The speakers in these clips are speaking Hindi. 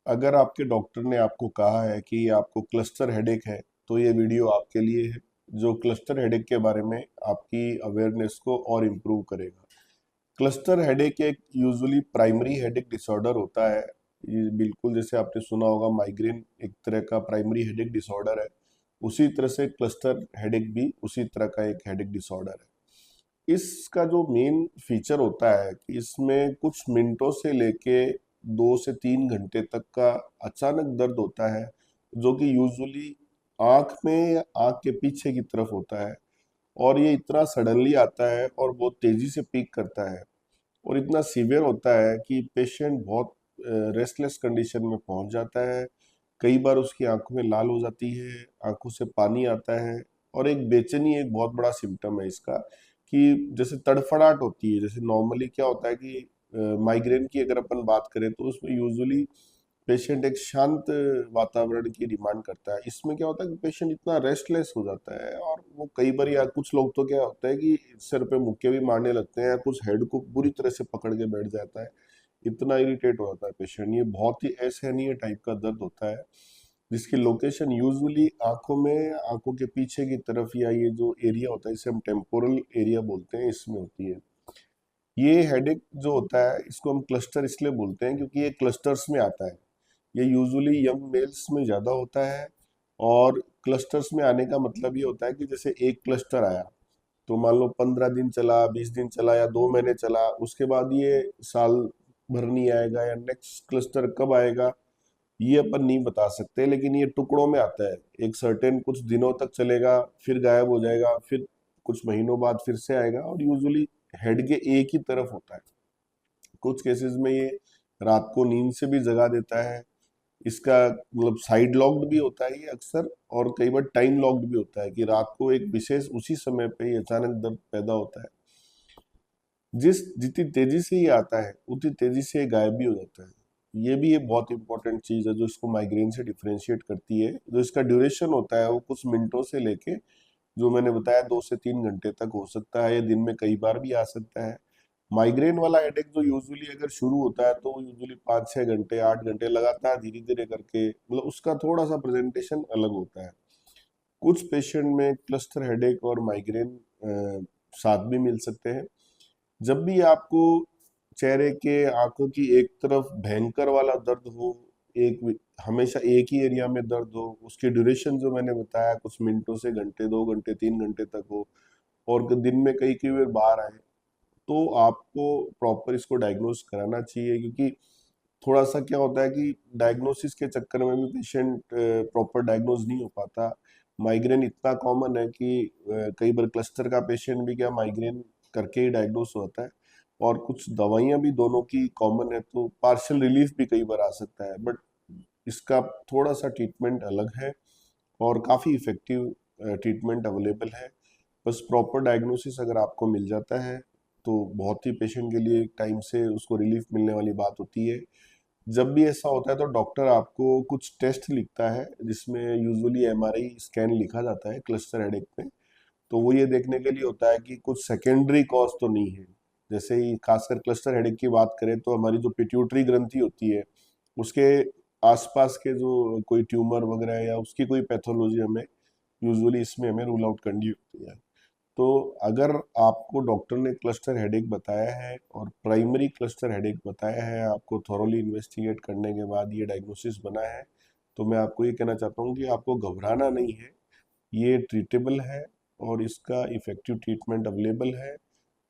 अगर आपके डॉक्टर ने आपको कहा है कि आपको क्लस्टर हेडेक है तो ये वीडियो आपके लिए है, जो क्लस्टर हेडेक के बारे में आपकी अवेयरनेस को और इम्प्रूव करेगा। क्लस्टर हेडेक एक यूजुअली प्राइमरी हेडेक डिसऑर्डर होता है। ये बिल्कुल जैसे आपने सुना होगा माइग्रेन एक तरह का प्राइमरी हेडेक डिसऑर्डर है, उसी तरह से क्लस्टर हेडेक भी उसी तरह का एक हेडेक डिसऑर्डर है। इसका जो मेन फीचर होता है कि इसमें कुछ मिनटों से लेके 2 से 3 घंटे तक का अचानक दर्द होता है, जो कि यूजुअली आंख में या आंख के पीछे की तरफ होता है। और ये इतना सडनली आता है और बहुत तेजी से पीक करता है और इतना सीवियर होता है कि पेशेंट बहुत रेस्टलेस कंडीशन में पहुंच जाता है। कई बार उसकी आंखों में लाल हो जाती है, आंखों से पानी आता है। और एक बेचैनी एक बहुत बड़ा सिम्टम है इसका, कि जैसे तड़फड़ाहट होती है। जैसे नॉर्मली क्या होता है कि माइग्रेन की अगर अपन बात करें तो उसमें यूजुअली पेशेंट एक शांत वातावरण की डिमांड करता है। इसमें क्या होता है कि पेशेंट इतना रेस्टलेस हो जाता है और वो कई बार, या कुछ लोग तो क्या होता है कि सिर पे मुक्के भी मारने लगते हैं या कुछ हेड को बुरी तरह से पकड़ के बैठ जाता है। इतना इरिटेट हो जाता है पेशेंट। ये बहुत ही असहनीय टाइप का दर्द होता है, जिसकी लोकेशन यूजुअली आंखों में, आंखों के पीछे की तरफ, या ये जो एरिया होता है इसे हम टेम्पोरल एरिया बोलते हैं, इसमें होती है। ये हेडेक जो होता है इसको हम क्लस्टर इसलिए बोलते हैं क्योंकि ये क्लस्टर्स में आता है। ये यूजुअली यंग मेल्स में ज़्यादा होता है। और क्लस्टर्स में आने का मतलब ये होता है कि जैसे एक क्लस्टर आया तो मान लो 15 दिन चला, 20 दिन चला या 2 महीने चला, उसके बाद ये साल भर नहीं आएगा या नेक्स्ट क्लस्टर कब आएगा ये अपन नहीं बता सकते। लेकिन ये टुकड़ों में आता है, एक सर्टेन कुछ दिनों तक चलेगा, फिर गायब हो जाएगा, फिर कुछ महीनों बाद फिर से आएगा। और यूजुअली हेड के एक ही तरफ होता है। कुछ केसेस में ये रात को नींद से भी जगा देता है। इसका मतलब साइड लॉक्ड भी होता है ये अक्सर, और कई बार टाइम लॉक्ड भी होता है कि रात को एक विशेष उसी समय पे ही अचानक दर्द पैदा होता है। जितनी तेजी से ये आता है उतनी तेजी से ये गायब भी हो जाता है। ये भी एक बहुत इंपॉर्टेंट चीज है जो इसको माइग्रेन से डिफरेंशिएट करती है। जो इसका ड्यूरेशन होता है वो कुछ मिनटों से लेके, जो मैंने बताया, 2 से 3 घंटे तक हो सकता है। ये दिन में कई बार भी आ सकता है। माइग्रेन वाला हेडेक जो यूजुअली अगर शुरू होता है तो वो यूजुअली 5-6 घंटे 8 घंटे लगातार धीरे धीरे करके, मतलब उसका थोड़ा सा प्रेजेंटेशन अलग होता है। कुछ पेशेंट में क्लस्टर हेडेक और माइग्रेन साथ भी मिल सकते हैं। जब भी आपको चेहरे के, आंखों की एक तरफ भयंकर वाला दर्द हो, हमेशा एक ही एरिया में दर्द हो, उसकी ड्यूरेशन जो मैंने बताया कुछ मिनटों से घंटे, 2 घंटे 3 घंटे तक हो, और दिन में कई कई बार बाहर आए, तो आपको प्रॉपर इसको डायग्नोस कराना चाहिए। क्योंकि थोड़ा सा क्या होता है कि डायग्नोसिस के चक्कर में भी पेशेंट प्रॉपर डायग्नोज नहीं हो पाता। माइग्रेन इतना कॉमन है कि कई बार क्लस्टर का पेशेंट भी क्या माइग्रेन करके ही डायग्नोस होता है। और कुछ दवाइयां भी दोनों की कॉमन है, तो पार्शियल रिलीफ भी कई बार आ सकता है। बट इसका थोड़ा सा ट्रीटमेंट अलग है और काफ़ी इफेक्टिव ट्रीटमेंट अवेलेबल है। बस प्रॉपर डायग्नोसिस अगर आपको मिल जाता है तो बहुत ही पेशेंट के लिए टाइम से उसको रिलीफ मिलने वाली बात होती है। जब भी ऐसा होता है तो डॉक्टर आपको कुछ टेस्ट लिखता है, जिसमें यूजुअली एमआरआई स्कैन लिखा जाता है क्लस्टर हेडेक में। तो वो ये देखने के लिए होता है कि कुछ सेकेंडरी कॉज तो नहीं है। जैसे ही खासकर क्लस्टर हेडेक की बात करें तो हमारी जो पिट्यूटरी ग्रंथि होती है उसके आसपास के जो कोई ट्यूमर वगैरह है या उसकी कोई पैथोलॉजी हमें यूजुअली इसमें हमें रूल आउट करनी होती है। तो अगर आपको डॉक्टर ने क्लस्टर हेडेक बताया है और प्राइमरी क्लस्टर हेडेक बताया है, आपको थॉरोली इन्वेस्टिगेट करने के बाद ये डायग्नोसिस बना है, तो मैं आपको ये कहना चाहता हूँ कि आपको घबराना नहीं है। ये ट्रीटेबल है और इसका इफेक्टिव ट्रीटमेंट अवेलेबल है।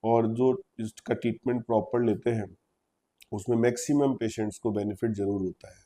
और जो इसका ट्रीटमेंट प्रॉपर लेते हैं उसमें मैक्सिमम पेशेंट्स को बेनिफिट जरूर होता है।